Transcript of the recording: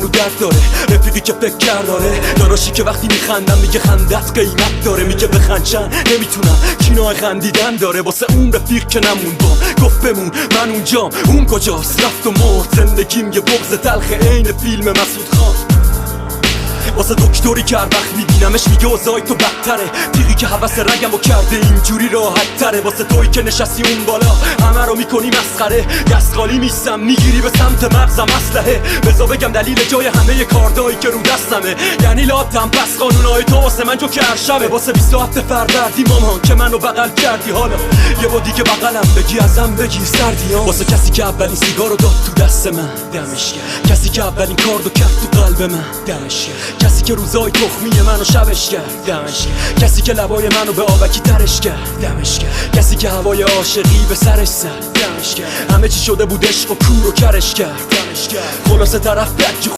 رو درد داره، رفیقی که فکر کرد داره، داداشی که وقتی میخندم میگه خندت قیمت داره، میگه بخندشن نمیتونم کینای خندیدن داره. واسه اون رفیق که نمون با گفت بمون من اونجام، اون کجاست رفت و مرد. زندگیم یه بغض تلخ عین فیلم مسعود خان. واسه دکتری که هر وقت میبینمش میگه اوضاعی تو بدتره، تیغی که حوس رگمو کرده اینجوری راحت تره. واسه تویی که نشستی اون بالا همه رو میکنی مسخره، دست خالی میسم میگیری به سمت مغزم اسلحه. بذار بگم دلیل جای همه کاردایی که رو دستمه، یعنی لاتم پس قانونای تو واسه من جو که ارشمه. واسه 27 فروردی مامان که منو بغل کردی، حالا یه بار دیگه بغلم بگی ازم بگیر سردیام. واسه کسی که اولین سیگارو داد تو دست من دمش گرم، کسی که اولین کاردو کرد تو قلب من دمش گرم، کسی که روزای تخمی منو شبش کرد دمش گرم، کسی که لبای منو به آبکی ترش کرد دمش گرم، کسی که هوای عاشقی به سرش زد دمش گرم، همه چی شده بود عشق و کور و کرش کرد دمش گرم. خلاصه طرف